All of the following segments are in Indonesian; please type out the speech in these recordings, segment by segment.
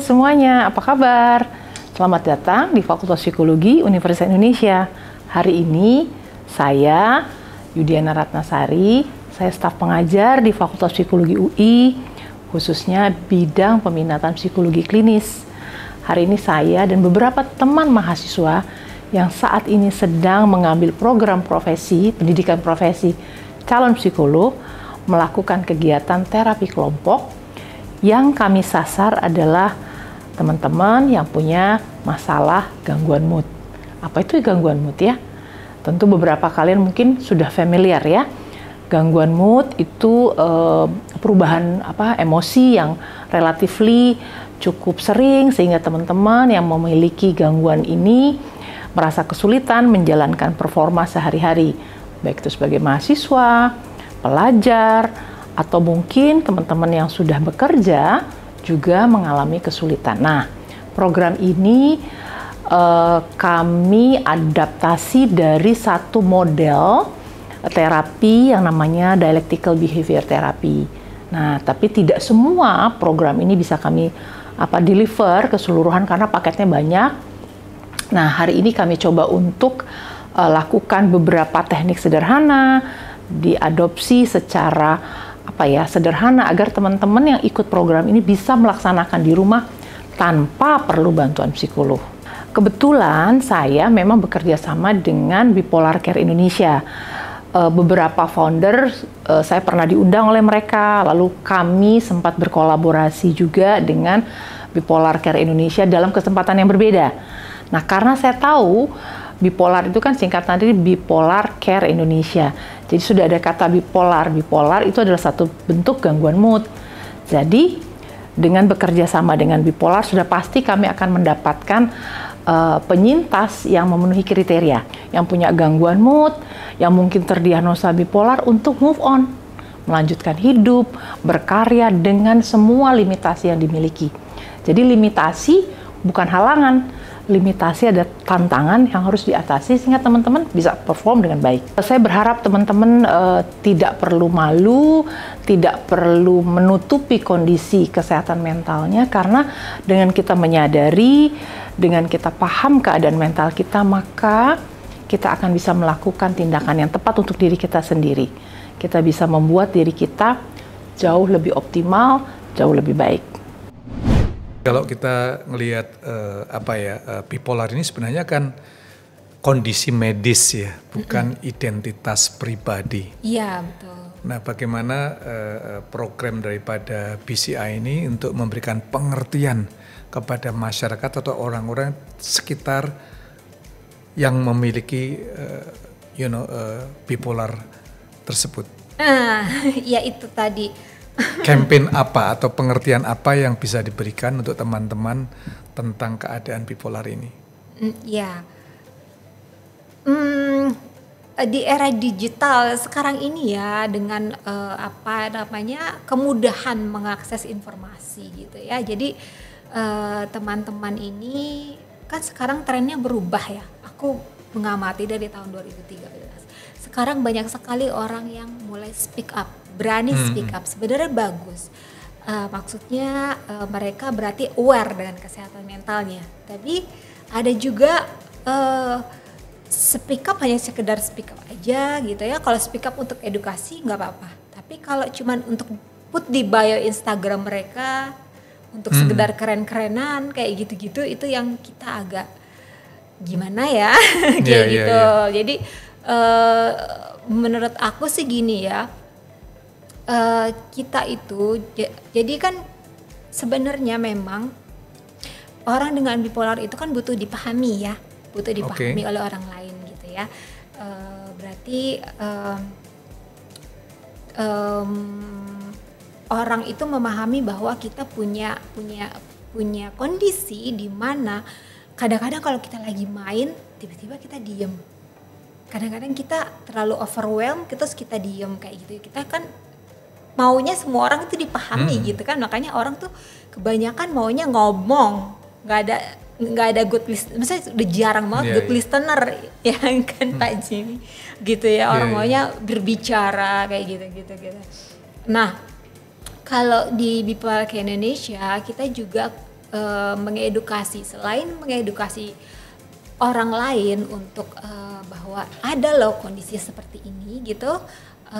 semuanya, apa kabar? Selamat datang di Fakultas Psikologi Universitas Indonesia. Hari ini saya, Yudiana Ratnasari, saya staf pengajar di Fakultas Psikologi UI, khususnya bidang peminatan psikologi klinis. Hari ini saya dan beberapa teman mahasiswa yang saat ini sedang mengambil program profesi, pendidikan profesi calon psikolog, melakukan kegiatan terapi kelompok. Yang kami sasar adalah teman-teman yang punya masalah gangguan mood. Apa itu gangguan mood ya? Tentu beberapa kalian mungkin sudah familiar ya. Gangguan mood itu perubahan emosi yang relatifly cukup sering sehingga teman-teman yang memiliki gangguan ini merasa kesulitan menjalankan performa sehari-hari, baik itu sebagai mahasiswa, pelajar, atau mungkin teman-teman yang sudah bekerja juga mengalami kesulitan. Nah, program ini kami adaptasi dari satu model terapi yang namanya dialectical behavior therapy. Nah, tapi tidak semua program ini bisa kami deliver keseluruhan karena paketnya banyak. Nah, hari ini kami coba untuk lakukan beberapa teknik sederhana, diadopsi secara sederhana agar teman-teman yang ikut program ini bisa melaksanakan di rumah tanpa perlu bantuan psikolog. Kebetulan saya memang bekerja sama dengan Bipolar Care Indonesia. Beberapa founder saya pernah diundang oleh mereka, lalu kami sempat berkolaborasi juga dengan Bipolar Care Indonesia dalam kesempatan yang berbeda. Nah, karena saya tahu bipolar itu kan singkatan dari Bipolar Care Indonesia. Jadi sudah ada kata bipolar. Bipolar itu adalah satu bentuk gangguan mood. Jadi dengan bekerja sama dengan bipolar sudah pasti kami akan mendapatkan penyintas yang memenuhi kriteria, yang punya gangguan mood, yang mungkin terdiagnosa bipolar untuk move on, melanjutkan hidup, berkarya dengan semua limitasi yang dimiliki. Jadi limitasi bukan halangan. Limitasi ada tantangan yang harus diatasi sehingga teman-teman bisa perform dengan baik. Saya berharap teman-teman tidak perlu malu, tidak perlu menutupi kondisi kesehatan mentalnya, karena dengan kita menyadari, dengan kita paham keadaan mental kita, maka kita akan bisa melakukan tindakan yang tepat untuk diri kita sendiri. Kita bisa membuat diri kita jauh lebih optimal, jauh lebih baik. Kalau kita ngelihat bipolar ini sebenarnya kan kondisi medis ya, bukan identitas pribadi. Iya, betul. Nah, bagaimana program daripada BCI ini untuk memberikan pengertian kepada masyarakat atau orang-orang sekitar yang memiliki bipolar tersebut? Ya itu tadi. Campaign apa atau pengertian apa yang bisa diberikan untuk teman-teman tentang keadaan bipolar ini? Di era digital sekarang ini ya, dengan kemudahan mengakses informasi gitu ya. Jadi teman-teman ini kan sekarang trennya berubah ya. Aku mengamati dari tahun 2013. Sekarang banyak sekali orang yang mulai speak up, berani speak up. Sebenarnya bagus. Maksudnya mereka berarti aware dengan kesehatan mentalnya. Tapi ada juga speak up hanya sekedar speak up aja gitu ya. Kalau speak up untuk edukasi nggak apa-apa. Tapi kalau cuman untuk put di bio Instagram mereka untuk sekedar keren-kerenan kayak gitu-gitu, itu yang kita agak gimana ya kayak gitu. Yeah. Jadi menurut aku sih gini ya, kita itu jadi kan sebenarnya memang orang dengan bipolar itu kan butuh dipahami ya, butuh dipahami oleh orang lain gitu ya. Berarti orang itu memahami bahwa kita punya kondisi di mana kadang-kadang kalau kita lagi main tiba-tiba kita diem. Kadang-kadang kita terlalu overwhelmed, terus kita diem kayak gitu. Kita kan maunya semua orang itu dipahami gitu kan. Makanya orang tuh kebanyakan maunya ngomong, nggak ada good listener. Misalnya udah jarang banget good listener ya kan Pak Jimmy gitu ya. Orang maunya berbicara kayak gitu. Nah, kalau di Bipolar Care Indonesia kita juga mengedukasi, selain mengedukasi orang lain untuk bahwa ada loh kondisi seperti ini gitu,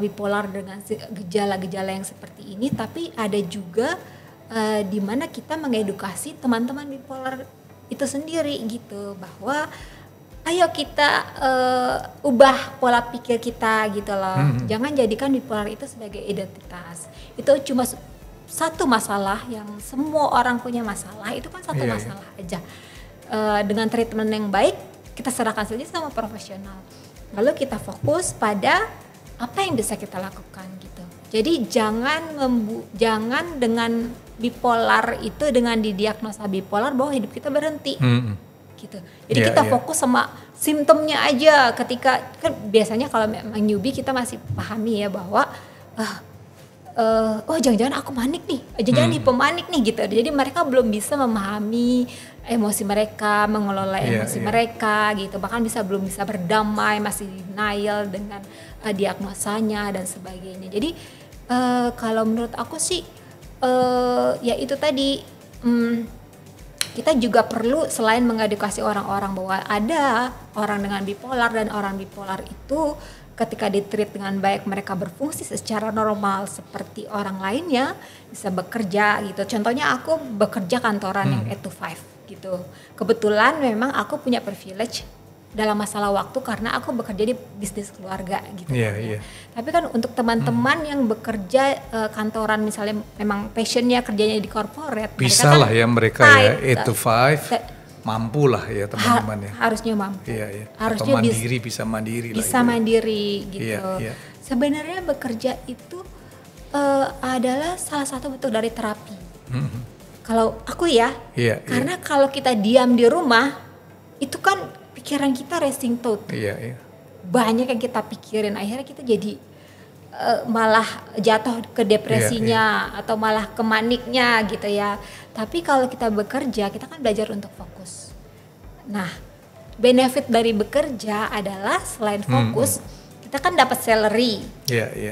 bipolar dengan gejala-gejala yang seperti ini, tapi ada juga di mana kita mengedukasi teman-teman bipolar itu sendiri gitu, bahwa ayo kita ubah pola pikir kita gitu loh. Jangan jadikan bipolar itu sebagai identitas. Itu cuma satu masalah yang semua orang punya masalah, itu kan satu masalah aja. Dengan treatment yang baik, kita serahkan saja sama profesional. Lalu kita fokus pada apa yang bisa kita lakukan gitu. Jadi jangan dengan bipolar itu, dengan didiagnosa bipolar bahwa hidup kita berhenti. Gitu. Jadi kita fokus sama simptomnya aja. Ketika kan biasanya kalau memang newbie kita masih pahami ya bahwa oh jangan-jangan aku manik nih, jangan-jangan hipemanik nih gitu. Jadi mereka belum bisa memahami emosi mereka, mengelola emosi mereka gitu. Bahkan belum bisa berdamai, masih denial dengan diagnosanya dan sebagainya. Jadi kalau menurut aku sih ya itu tadi, kita juga perlu selain mengedukasi orang-orang bahwa ada orang dengan bipolar, dan orang bipolar itu ketika ditreat dengan baik mereka berfungsi secara normal seperti orang lainnya, bisa bekerja gitu. Contohnya aku bekerja kantoran yang 8 to 5 gitu. Kebetulan memang aku punya privilege dalam masalah waktu karena aku bekerja di bisnis keluarga gitu. Tapi kan untuk teman-teman yang bekerja kantoran misalnya memang passionnya kerjanya di corporate, bisa lah ya mereka ya 8 to 5 mampu lah ya teman-teman ya. Harusnya mampu. Harusnya Harusnya mandiri, bisa mandiri lah. Bisa mandiri gitu. Sebenarnya bekerja itu adalah salah satu bentuk dari terapi. Kalau aku karena kalau kita diam di rumah itu kan pikiran kita racing thought. Banyak yang kita pikirin, akhirnya kita jadi malah jatuh ke depresinya atau malah ke maniknya gitu ya. Tapi kalau kita bekerja, kita kan belajar untuk fokus. Nah, benefit dari bekerja adalah selain fokus, kita kan dapat salary.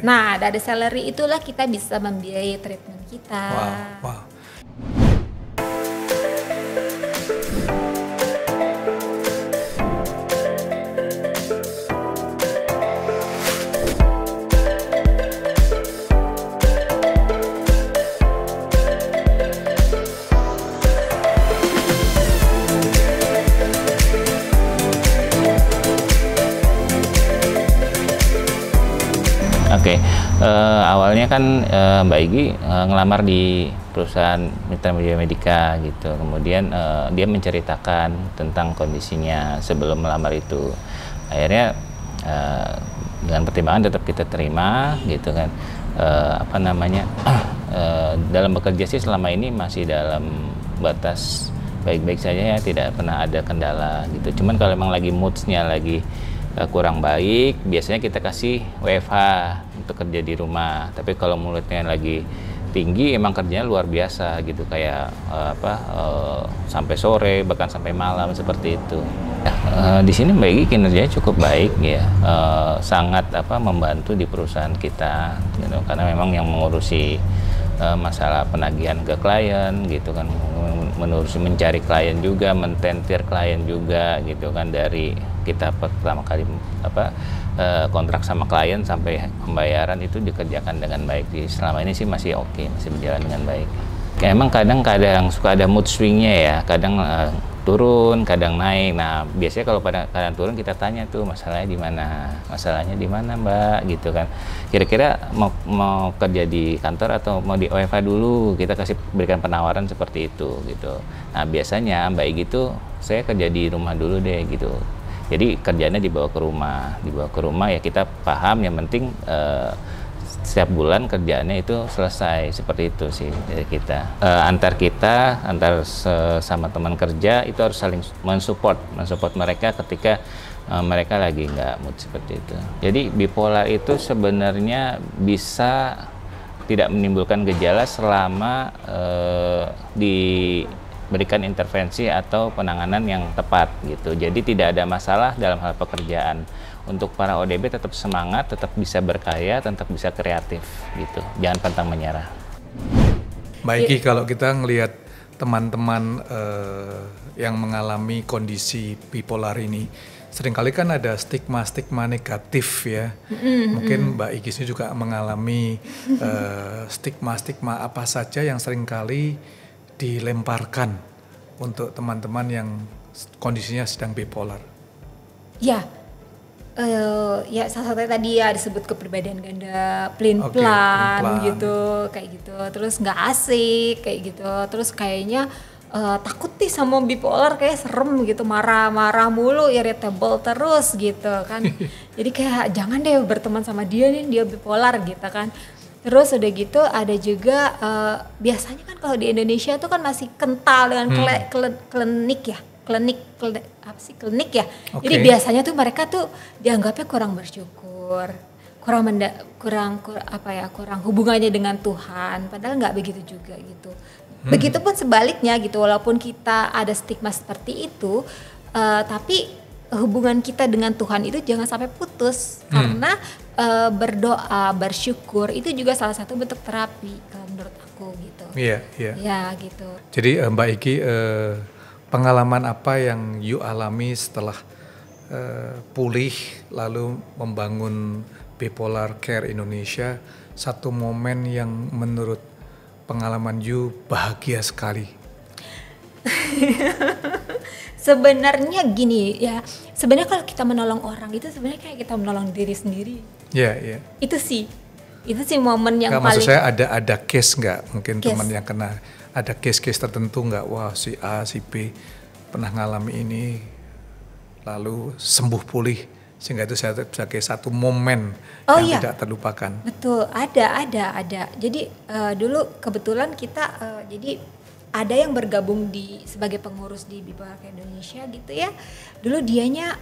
Nah, dari salary itulah kita bisa membiayai treatment kita. Wow. Awalnya kan Mbak Igi ngelamar di perusahaan Mitra Medika gitu. Kemudian dia menceritakan tentang kondisinya sebelum melamar itu. Akhirnya dengan pertimbangan tetap kita terima gitu kan. Dalam bekerja sih selama ini masih dalam batas baik-baik saja ya, tidak pernah ada kendala gitu. Cuman kalau memang lagi moods-nya lagi kurang baik, biasanya kita kasih WFH untuk kerja di rumah. Tapi kalau mulutnya lagi tinggi, emang kerjanya luar biasa gitu, kayak sampai sore bahkan sampai malam seperti itu. Di sini Mbak Igi kinerjanya cukup baik ya, sangat membantu di perusahaan kita gitu, karena memang yang mengurusi masalah penagihan ke klien gitu kan, mencari klien juga, mententir klien juga gitu kan, dari kita pertama kali kontrak sama klien sampai pembayaran itu dikerjakan dengan baik. Selama ini sih masih oke, masih berjalan dengan baik. Emang kadang-kadang suka ada mood swingnya ya, kadang turun, kadang naik. Nah biasanya kalau pada kadang turun kita tanya tuh masalahnya di mana Mbak gitu kan. Kira-kira mau kerja di kantor atau mau di OFH dulu, kita berikan penawaran seperti itu gitu. Nah biasanya Mbak Igi tuh saya kerja di rumah dulu deh gitu. Jadi kerjanya dibawa ke rumah ya, kita paham, yang penting setiap bulan kerjaannya itu selesai, seperti itu sih dari kita. Antar sama teman kerja itu harus saling mensupport mereka ketika mereka lagi nggak mood seperti itu. Jadi bipolar itu sebenarnya bisa tidak menimbulkan gejala selama diberikan intervensi atau penanganan yang tepat gitu. Jadi tidak ada masalah dalam hal pekerjaan. Untuk para ODB tetap semangat, tetap bisa berkarya, tetap bisa kreatif gitu. Jangan pantang menyerah. Mbak Igi, kalau kita ngelihat teman-teman yang mengalami kondisi bipolar ini, seringkali kan ada stigma-stigma negatif ya. Mungkin Mbak Igis ini juga mengalami stigma-stigma apa saja yang seringkali dilemparkan untuk teman-teman yang kondisinya sedang bipolar. Ya, ya salah satunya tadi ya disebut kepribadian ganda, pelin-pelan gitu, kayak gitu. Terus nggak asik kayak gitu. Terus kayaknya takut nih sama bipolar, kayak serem gitu, marah-marah mulu, irritable terus gitu kan. Jadi kayak jangan deh berteman sama dia nih, dia bipolar gitu kan. Terus udah gitu ada juga biasanya kan kalau di Indonesia tuh kan masih kental dengan klinik ya. Klinik ya. Jadi biasanya tuh mereka tuh dianggapnya kurang bersyukur, kurang hubungannya dengan Tuhan, padahal nggak begitu juga gitu. Begitupun sebaliknya gitu, walaupun kita ada stigma seperti itu, tapi hubungan kita dengan Tuhan itu jangan sampai putus, karena berdoa, bersyukur itu juga salah satu bentuk terapi kalau menurut aku gitu. Iya. Ya gitu. Jadi Mbak Iki, pengalaman apa yang you alami setelah pulih lalu membangun Bipolar Care Indonesia, satu momen yang menurut pengalaman you bahagia sekali? Sebenarnya gini ya, sebenarnya kalau kita menolong orang itu sebenarnya kayak kita menolong diri sendiri. Iya. Itu sih momen yang paling. Maksud saya ada case nggak? Mungkin teman yang kena, ada case-case tertentu nggak? Wah, si A, si B pernah ngalami ini, lalu sembuh pulih, sehingga itu saya sebagai satu momen yang tidak terlupakan. Betul, ada. Jadi dulu kebetulan kita jadi ada yang bergabung sebagai pengurus di Bipolar Care Indonesia gitu ya. Dulu dianya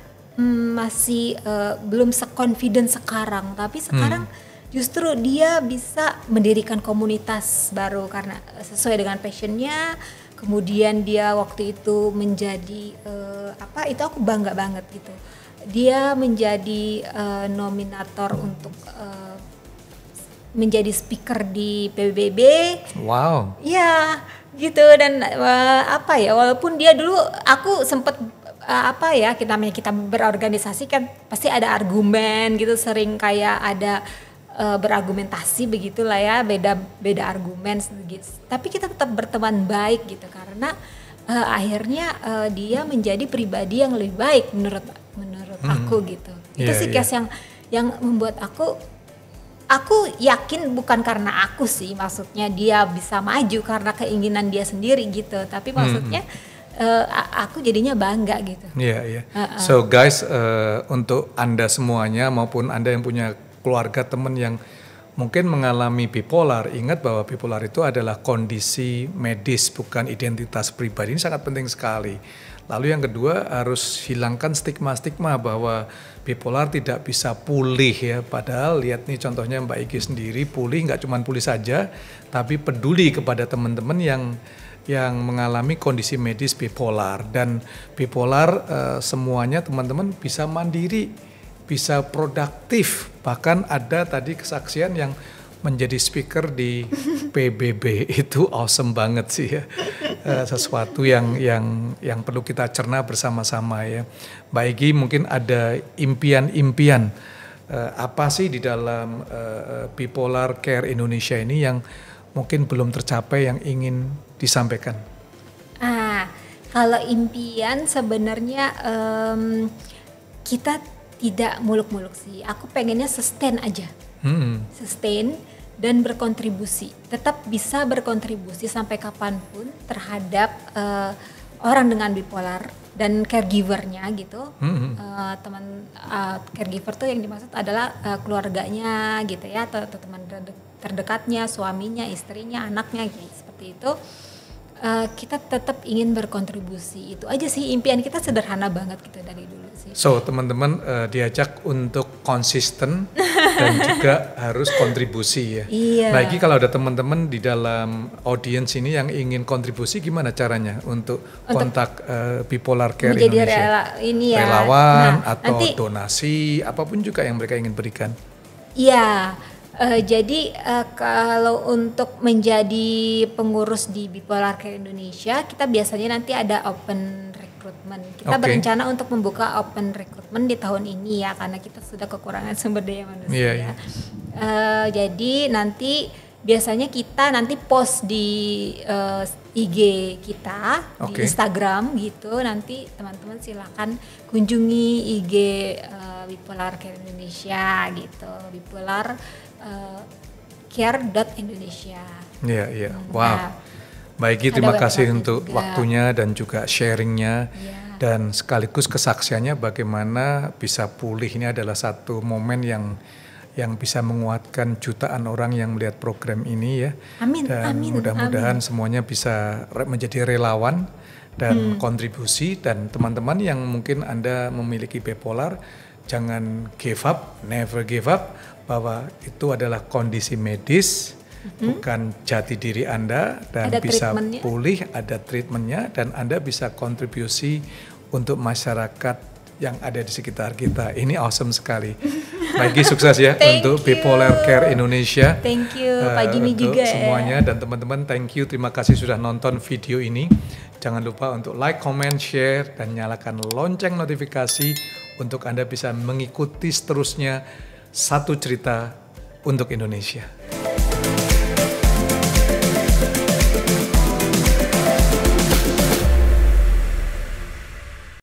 masih belum se-confident sekarang, tapi sekarang justru dia bisa mendirikan komunitas baru karena sesuai dengan passionnya. Kemudian dia waktu itu menjadi itu aku bangga banget gitu. Dia menjadi nominator untuk menjadi speaker di PBB. Wow. Ya, gitu. Dan walaupun dia dulu aku sempet kita berorganisasi kan pasti ada argumen gitu, sering kayak ada berargumentasi begitulah ya, beda argumen gitu. Tapi kita tetap berteman baik gitu karena akhirnya dia menjadi pribadi yang lebih baik menurut aku gitu. Itu sih case yang membuat aku yakin bukan karena aku sih, maksudnya dia bisa maju karena keinginan dia sendiri gitu, tapi maksudnya aku jadinya bangga gitu. Iya. So guys, untuk Anda semuanya maupun Anda yang punya keluarga, teman yang mungkin mengalami bipolar, ingat bahwa bipolar itu adalah kondisi medis, bukan identitas pribadi. Ini sangat penting sekali. Lalu yang kedua, harus hilangkan stigma-stigma bahwa bipolar tidak bisa pulih ya. Padahal lihat nih contohnya Mbak Iki sendiri, pulih nggak cuma pulih saja, tapi peduli kepada teman-teman yang mengalami kondisi medis bipolar. Dan bipolar semuanya teman-teman bisa mandiri, bisa produktif, bahkan ada tadi kesaksian yang menjadi speaker di PBB. Itu awesome banget sih ya, sesuatu yang perlu kita cerna bersama-sama ya. Mbak Egy, mungkin ada impian-impian apa sih di dalam Bipolar Care Indonesia ini yang mungkin belum tercapai yang ingin disampaikan? Kalau impian sebenarnya kita tidak muluk-muluk sih. Aku pengennya sustain aja. Sustain dan berkontribusi. Tetap bisa berkontribusi sampai kapanpun terhadap orang dengan bipolar dan caregivernya gitu. Teman caregiver tuh yang dimaksud adalah keluarganya gitu ya, atau teman terdekatnya, suaminya, istrinya, anaknya gitu, seperti itu. Kita tetap ingin berkontribusi. Itu aja sih, impian kita sederhana banget gitu dari dulu sih. So teman-teman diajak untuk konsisten dan juga harus kontribusi ya. Iya. Bagi kalau ada teman-teman di dalam audiens ini yang ingin kontribusi, gimana caranya untuk kontak Bipolar Care Indonesia? Relawan atau donasi, apapun juga yang mereka ingin berikan. Iya. Jadi kalau untuk menjadi pengurus di Bipolar Care Indonesia, kita biasanya nanti ada open recruitment. Kita berencana untuk membuka open recruitment di tahun ini ya, karena kita sudah kekurangan sumber daya manusia. Jadi nanti biasanya kita nanti post di IG kita, di Instagram gitu. Nanti teman-teman silakan kunjungi IG Bipolar Care Indonesia gitu, Bipolar care.indonesia. Iya. Wow. Baik, terima kasih untuk waktunya dan juga sharingnya. Dan sekaligus kesaksiannya bagaimana bisa pulih. Ini adalah satu momen yang bisa menguatkan jutaan orang yang melihat program ini ya. Dan mudah-mudahan semuanya bisa menjadi relawan dan kontribusi. Dan teman-teman yang mungkin Anda memiliki bipolar, jangan give up, never give up, bahwa itu adalah kondisi medis, bukan jati diri Anda, dan ada bisa pulih, ada treatmentnya, dan Anda bisa kontribusi untuk masyarakat yang ada di sekitar kita. Ini awesome sekali. Maggie, sukses ya untuk Bipolar Care Indonesia. Thank you, Pak Jimmy juga semuanya, dan teman-teman thank you, terima kasih sudah nonton video ini. Jangan lupa untuk like, comment, share, dan nyalakan lonceng notifikasi untuk Anda bisa mengikuti seterusnya satu cerita untuk Indonesia.